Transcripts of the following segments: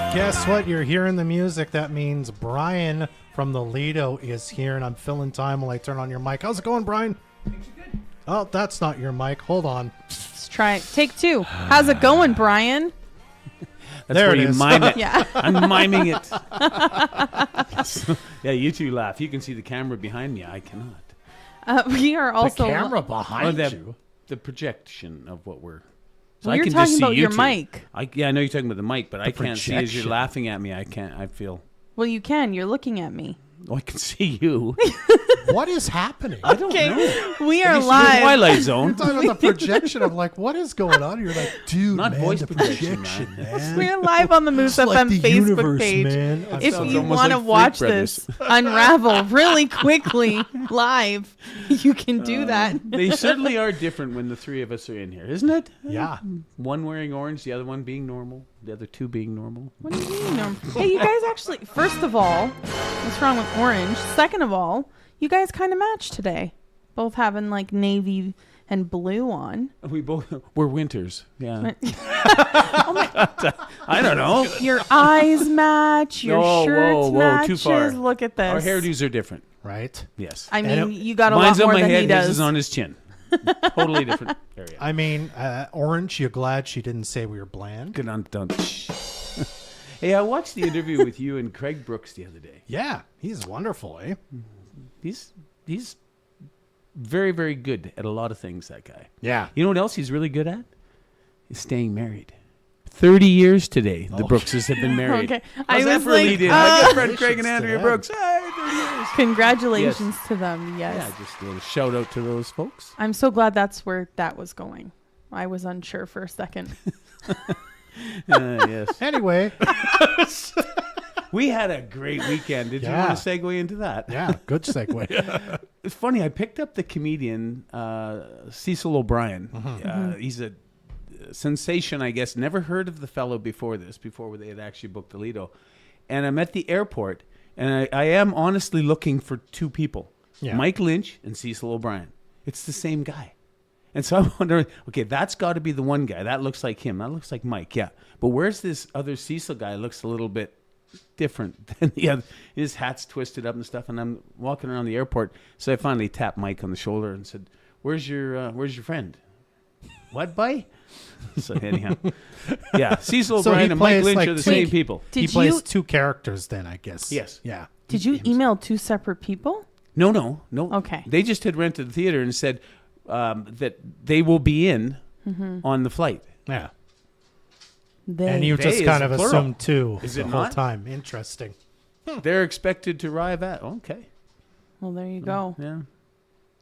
Guess what? You're hearing the music. That means Brian from the Lido is here, and I'm filling time while I turn on your mic. How's it going, Brian? Oh, that's not your mic. Hold on. Let's try it. Take two. How's it going, Brian? That's there where it you is. mime it. Yeah. I'm miming it. Yeah, you two laugh. You can see the camera behind me. I cannot. We are also. The camera behind you. The projection of what we're. So Well, I you're can talking just see about you your two. mic. I know you're talking about the mic, but I can't see as you're projection. laughing at me. I can't. I feel. Well, you can. You're looking at me. Oh, I can see you. What is happening? I don't know. We are Have you seen live. Twilight You're Zone. talking about the projection of like, what is going on? You're like, dude, Not man, voice the projection, projection, man. man. We're live on the Moose It's FM like the Facebook universe, page. man. If sounds you almost want to like Freak watch Brothers. this unravel really quickly live, you can do that. They certainly are different when the three of us are in here, isn't it? Yeah. One wearing orange, the other one being normal, the other two being normal. What do you mean? Hey, you guys actually, first of all, what's wrong with orange? Second of all, you guys kind of match today. Both having like navy and blue on. We're winters. Yeah. Oh my, I don't know. your eyes match, your Whoa, shirts whoa, matches. too far. Look at this. Our hairdos are different. Right? Yes. I And mean, you got a lot Mine's on more my than head, he his does. is on his chin. Totally different area. I mean, Orange, you're glad she didn't say we were bland? Good on done. Hey, I watched the interview with you and Craig Brooks the other day. Yeah. He's wonderful, eh? He's very, very good at a lot of things, that guy. Yeah. You know what else he's really good at? Is staying married. 30 years today, the Brookses have been married. Okay. How's I that was for a like, lead-in? My good friend Congratulations Craig and to Andrea them. Brooks. Hey, 30 years. congratulations to them. Yes. Yeah, just a little shout out to those folks. I'm so glad that's where that was going. I was unsure for a second. Yes. Anyway. We had a great weekend. Did you Yeah. want to segue into that? Yeah. Good segue. It's funny. I picked up the comedian Cecil O'Brien. He's a sensation, I guess. Never heard of the fellow before they had actually booked the Lido. And I'm at the airport, and I am honestly looking for two people, Yeah. Mike Lynch and Cecil O'Brien. It's the same guy. And so I'm wondering, okay, that's got to be the one guy. That looks like him. That looks like Mike, yeah. But where's this other Cecil guy? Looks a little bit different than the other. His hat's twisted up and stuff, and I'm walking around the airport. So I finally tapped Mike on the shoulder and said, where's your friend? What, boy? So anyhow, yeah, Cecil So O'Brien he and Mike plays Lynch like are the two- same people. He Did plays you two characters then, I guess. Yes. Yeah. did you email two separate people? No. Okay. They just had rented the theater and said that they will be in on the flight. Yeah. They. And you They just is kind of plural. assumed two Is the it whole not? time. Interesting. They're expected to arrive at. Okay. Well, there you go. Yeah.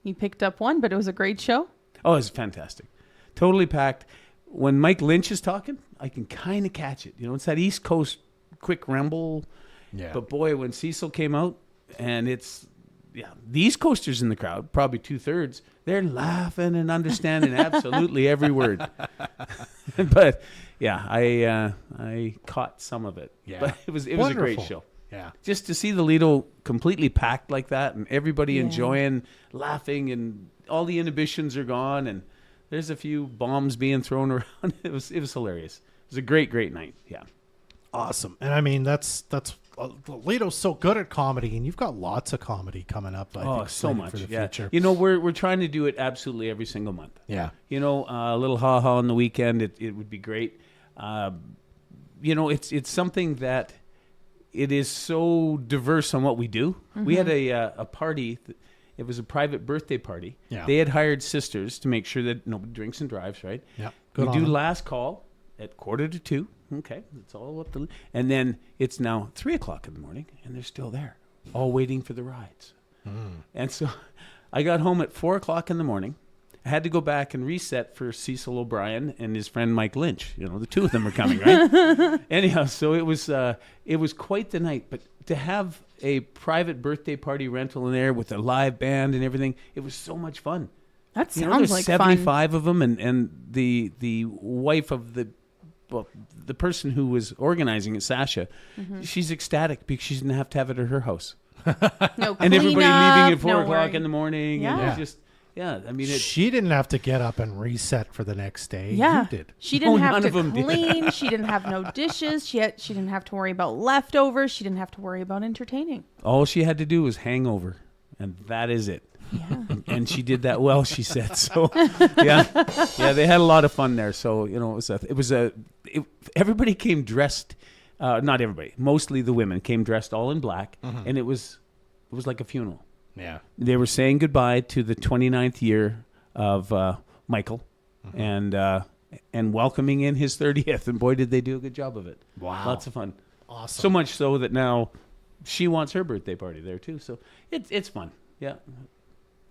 You picked up one, but it was a great show. Oh, it's fantastic. Totally packed. When Mike Lynch is talking, I can kind of catch it. You know, it's that East Coast quick ramble. Yeah. But boy, when Cecil came out, and it's, yeah, the East Coasters in the crowd, probably 2/3, they're laughing and understanding absolutely every word. But yeah, I caught some of it. Yeah. But it was a Wonderful. great show. Yeah. Just to see the Lido completely packed like that, and everybody Yeah. enjoying, laughing, and all the inhibitions are gone, and there's a few bombs being thrown around. It was hilarious. It was a great night. Yeah. Awesome. And I mean, that's Lido's so good at comedy, and you've got lots of comedy coming up. I think, So slated much for the yeah. future. You know, we're trying to do it absolutely every single month. Yeah. You know, a little ha-ha on the weekend, it would be great. You know, it's something that it is so diverse on what we do. We had a party. It was a private birthday party. Yeah. They had hired sisters to make sure that nobody drinks and drives, right? Yeah. We Good do on 'em. last call at 1:45. Okay, it's all up to, and then it's now 3:00 in the morning, and they're still there, all waiting for the rides. And so, I got home at 4:00 in the morning. I had to go back and reset for Cecil O'Brien and his friend Mike Lynch. You know, the two of them were coming, right? Anyhow, so it was quite the night. But to have a private birthday party rental in there with a live band and everything, it was so much fun. That You know, sounds there's like fun. 75 of them, and the wife of the person who was organizing it, Sasha, she's ecstatic because she didn't have to have it at her house. No And everybody cleanup, leaving at 4 no o'clock worry. in the morning. And it Yeah. was just, Yeah, I mean, She didn't have to get up and reset for the next day. Yeah. You did. She didn't have none to of 'em did. clean. She didn't have no dishes. She didn't have to worry about leftovers. She didn't have to worry about entertaining. all she had to do was hangover, and that is it. Yeah. And she did that well, she said. So, yeah, they had a lot of fun there. So, everybody came dressed. Not everybody, mostly the women came dressed all in black, and it was like a funeral. Yeah. They were saying goodbye to the 29th year of Michael, and welcoming in his 30th. And boy, did they do a good job of it. Wow. Lots of fun. Awesome. So much so that now she wants her birthday party there too. So it's fun. Yeah.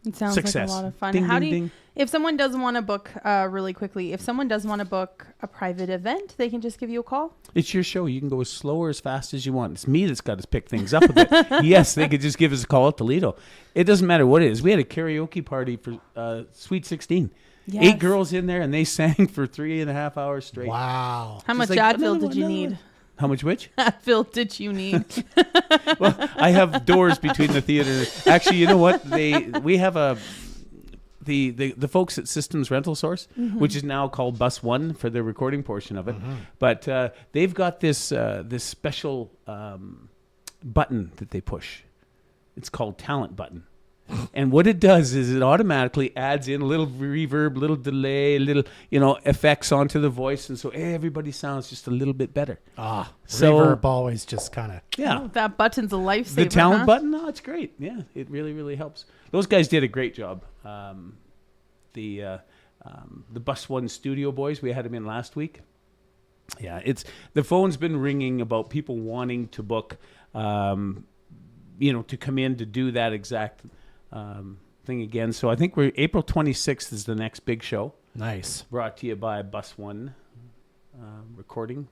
It sounds Success. like a lot of fun. Ding, How ding, do you, ding. if someone does want to book really quickly, if someone does want to book a private event, they can just give you a call? It's your show. You can go as slow or as fast as you want. It's me that's got to pick things up a bit. Yes, they could just give us a call at Toledo. It doesn't matter what it is. We had a karaoke party for Sweet 16. Yes. 8 girls in there, and they sang for 3.5 hours straight. Wow. How much like, Advil another did you one, need? How much which? Advil did you need? Well, I have doors between the theater. Actually, you know what? We have the folks at Systems Rental Source, which is now called Bus One for the recording portion of it. But they've got this special button that they push. It's called Talent Button. And what it does is it automatically adds in a little reverb, little delay, little effects onto the voice, and so everybody sounds just a little bit better. So reverb always just kind of. Yeah. Oh, that button's a lifesaver. The talent huh? button, it's great. Yeah, it really, really helps. Those guys did a great job. The Bus One studio boys, we had them in last week. Yeah, the phone's been ringing about people wanting to book, to come in to do that exact thing again. So I think April 26th is the next big show. Nice. Brought to you by Bus One Recording.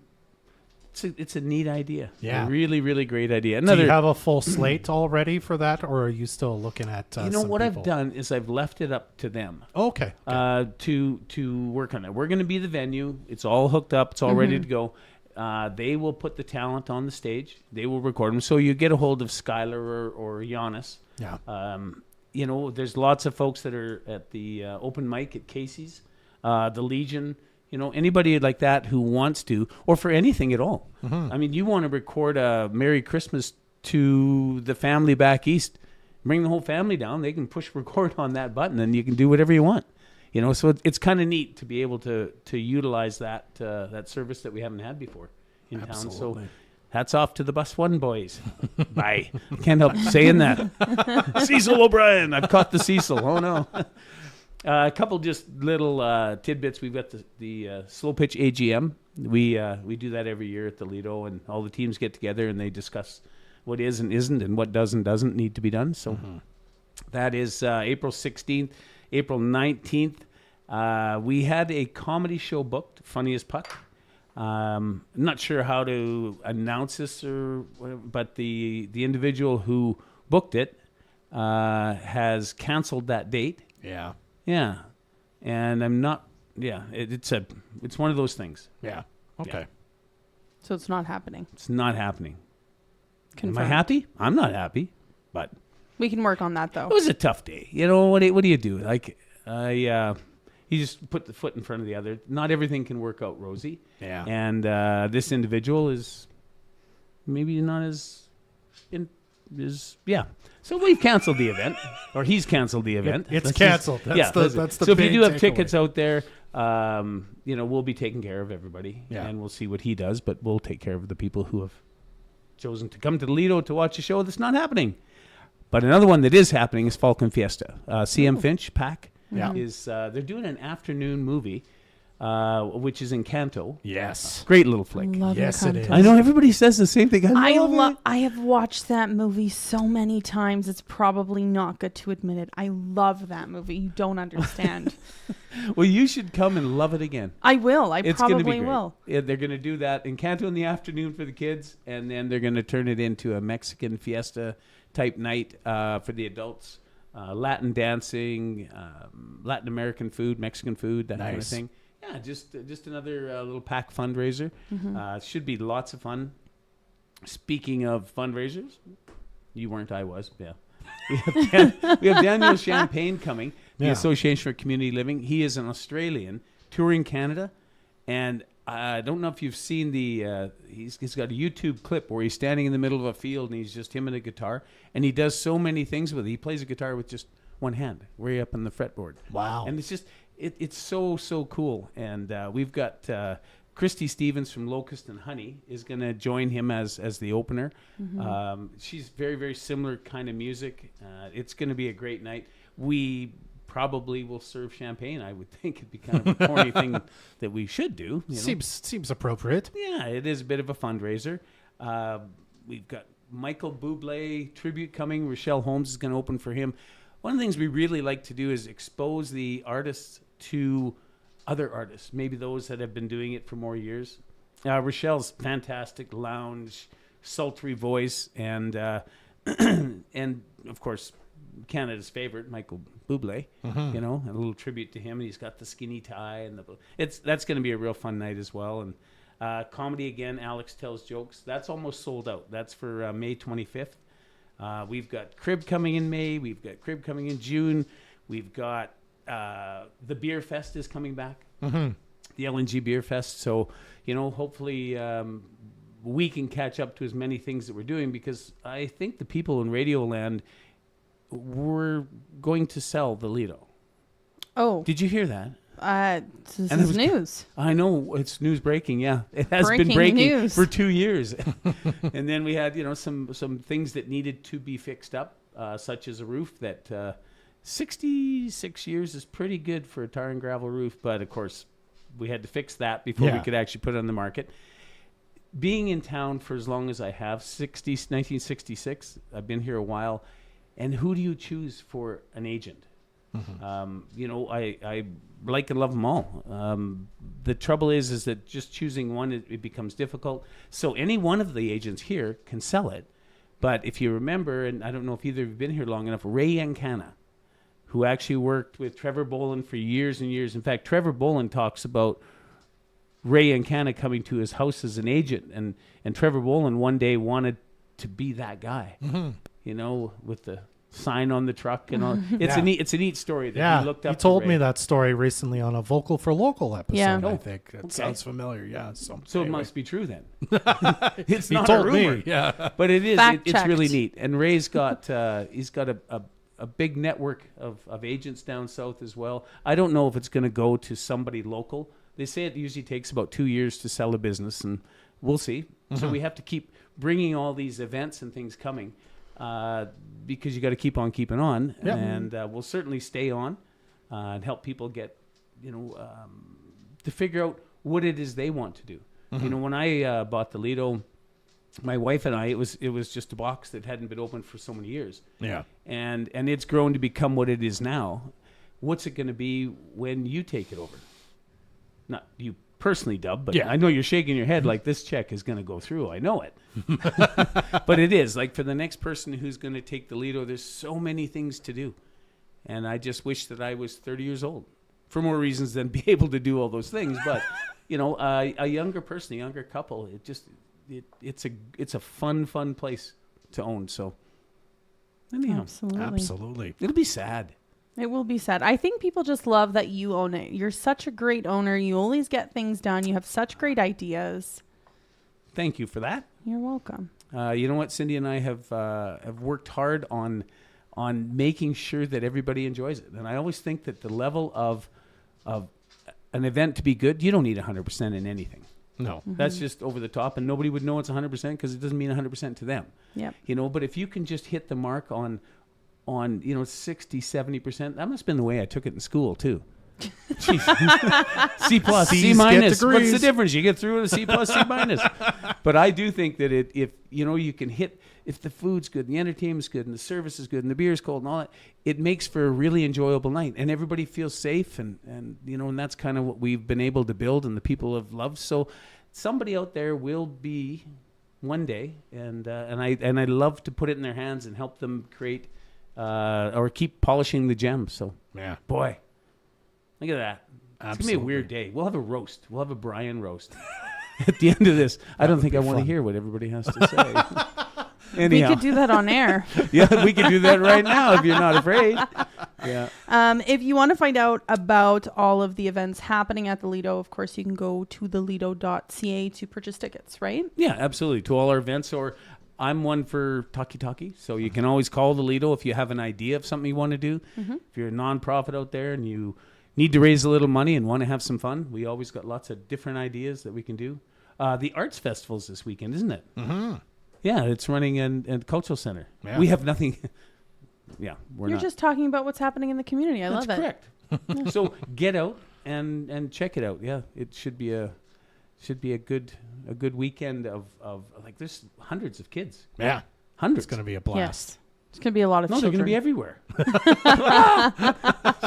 It's a neat idea. Yeah. A really, really great idea. Do you have a full slate already for that, or are you still looking at what some I've people? done is I've left it up to them. Okay. To work on it. We're going to be the venue. It's all hooked up. It's all ready to go. They will put the talent on the stage. They will record them. So you get a hold of Skylar or Giannis. Yeah. There's lots of folks that are at the open mic at Casey's, the Legion. Anybody like that who wants to, or for anything at all. I mean, you want to record a Merry Christmas to the family back east, bring the whole family down. They can push record on that button, and you can do whatever you want. So it's kind of neat to be able to utilize that service that we haven't had before in town. So hats off to the Bus One boys. Bye. Can't help saying that. Cecil O'Brien. I've caught the Cecil. Oh, no. A couple just little tidbits. We've got the slow pitch AGM. We do that every year at the Lido, and all the teams get together and they discuss what is and isn't and what does and doesn't need to be done. So that is April 16th. April 19th, we had a comedy show booked, Funny as Puck. Not sure how to announce this or whatever, but the individual who booked it has canceled that date. Yeah. Yeah, and I'm not. Yeah, it's one of those things. Yeah. Okay. Yeah. So it's not happening. It's not happening. Confirmed. Am I happy? I'm not happy, but We can work on that, though. it was a tough day. What do you do? You just put the foot in front of the other. Not everything can work out rosy. Yeah. And this individual is maybe not as So we've canceled the event, or he's canceled the event. It's canceled. That's the so if you big do have takeaway. tickets out there, we'll be taking care of everybody, Yeah. and we'll see what he does. But we'll take care of the people who have chosen to come to Lido to watch a show that's not happening. But another one that is happening is Falcon Fiesta. CM Finch Pack Yeah. is they're doing an afternoon movie, which is Encanto. Yes. Great little flick. Love Yes, it Encanto. is. I know everybody says the same thing. I have watched that movie so many times. It's probably not good to admit it. I love that movie. You don't understand. Well, you should come and love it again. I will. I It's going to be probably great. will. Yeah, they're going to do that Encanto in the afternoon for the kids, and then they're going to turn it into a Mexican fiesta type night for the adults. Latin dancing, Latin American food, Mexican food, that kind of Nice. thing. Yeah, just another little pack fundraiser. Should be lots of fun. Speaking of fundraisers, you weren't, I was. Yeah. we have Daniel Champagne coming, the Yeah. Association for Community Living. He is an Australian touring Canada, and I don't know if you've seen he's got a YouTube clip where he's standing in the middle of a field and he's just him and a guitar, and he does so many things with it. He plays a guitar with just one hand, way up on the fretboard. Wow. And it's just it's so cool. And we've got Christy Stevens from Locust and Honey is going to join him as the opener. She's very, very similar kind of music. It's going to be a great night. We probably will serve champagne. I would think it'd be kind of a corny thing that we should do. You know? Seems appropriate. Yeah, it is a bit of a fundraiser. We've got Michael Bublé tribute coming. Rochelle Holmes is going to open for him. One of the things we really like to do is expose the artists to other artists, maybe those that have been doing it for more years. Rochelle's fantastic lounge, sultry voice, and and of course Canada's favorite, Michael Bublé. You know, a little tribute to him. And he's got the skinny tie, and that's going to be a real fun night as well. And comedy again. Alex Tells Jokes. That's almost sold out. That's for May 25th. We've got Crib coming in May. We've got Crib coming in June. We've got the Beer Fest is coming back. The LNG Beer Fest. So, you know, hopefully we can catch up to as many things that we're doing, because I think the people in Radio Land were going to sell the Lido. Oh. Did you hear that? This And it is was- news. I know, it's news breaking. Yeah, it has been Breaking breaking news. for 2 years. And then we had, you know, some things that needed to be fixed up, such as a roof that 66 years is pretty good for a tar and gravel roof. But of course, we had to fix that before we could actually put it on the market. Being in town for as long as I have, 1966, I've been here a while. And who do you choose for an agent? You know, I like and love them all. The trouble is that just choosing one, it becomes difficult. So any one of the agents here can sell it. But if you remember, and I don't know if either of you have been here long enough, Ray Ancana, who actually worked with Trevor Boland for years and years. In fact, Trevor Boland talks about Ray Ancana coming to his house as an agent. And Trevor Boland one day wanted to be that guy, you know, with the sign on the truck and all. It's a neat story that he looked up. He told to me Ray. that story recently on a Vocal for Local episode. Yeah. I think it sounds familiar. Yeah. So So anyway. it must be true then. It's He not told a rumor. me. Yeah. But it is. Fact It's really checked. neat. And Ray's got he's got a big network of agents down south as well. I don't know if it's going to go to somebody local. They say it usually takes about 2 years to sell a business, and we'll see. So we have to keep bringing all these events and things coming, because you got to keep on keeping on. Yep. And we'll certainly stay on and help people get, you know, to figure out what it is they want to do. You know, when I bought the Lido, my wife and I, it was just a box that hadn't been opened for so many years. Yeah. And it's grown to become what it is now. What's it going to be when you take it over? Not you personally, Dub, but Yeah. I know you're shaking your head like this check is going to go through. I know it. But it is. Like for the next person who's going to take the Lido, there's so many things to do. And I just wish that I was 30 years old for more reasons than be able to do all those things. But, you know, a younger person, a younger couple, it's a fun place to own. So anyhow, Absolutely. it'll be sad. It will be sad. I think people just love that you own it. You're such a great owner. You always get things done. You have such great ideas. Thank you for that. You're welcome. You know what, Cindy and I have worked hard on making sure that everybody enjoys it. And I always think that the level of an event to be good, you don't need 100% in anything. No. That's just over the top, and nobody would know it's 100% because it doesn't mean 100% to them. Yep. You know, but if you can just hit the mark on 60, 70%, that must have been the way I took it in school too. Jeez. C plus, C's C get minus. What's the degrees. difference? You get through with a C plus, C minus. But I do think that if you can hit, if the food's good and the entertainment's good and the service is good and the beer's cold and all that, it makes for a really enjoyable night and everybody feels safe and that's kind of what we've been able to build and the people have loved. So somebody out there will be one day, and I love to put it in their hands and help them create or keep polishing the gems. So Yeah. boy, look at that. It's going to be a Absolutely. weird day. We'll have a roast. We'll have a Brian roast at the end of this. I don't think I want to hear what everybody has to say. We Anyhow, could do that on air. yeah, we could do that right now if you're not afraid. Yeah. If you want to find out about all of the events happening at the Lido, of course, you can go to thelido.ca to purchase tickets, right? Yeah, absolutely. To all our events, or I'm one for Talkie, so you can always call the Lido if you have an idea of something you want to do. If you're a nonprofit out there and you need to raise a little money and want to have some fun, we always got lots of different ideas that we can do. The arts festival's this weekend, isn't it? Mm-hmm. Yeah, it's running in Cultural Center. Yeah. We have nothing. Yeah, You're just talking about what's happening in the community. I love it. That's correct. So get out and check it out. Yeah, it should be a good weekend of like there's hundreds of kids. Yeah, hundreds. It's going to be a blast. Yes. It's going to be a lot of No, children. they're going to be everywhere.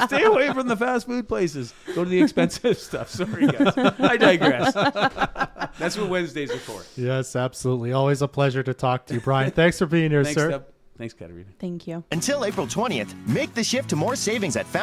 Stay away from the fast food places. Go to the expensive stuff. Sorry, guys. I digress. That's what Wednesdays are for. Yes, absolutely. Always a pleasure to talk to you, Brian. Thanks for being here, Thanks, sir. Deb. Thanks, Katerina. Thank you. Until April 20th, make the shift to more savings at Fountain.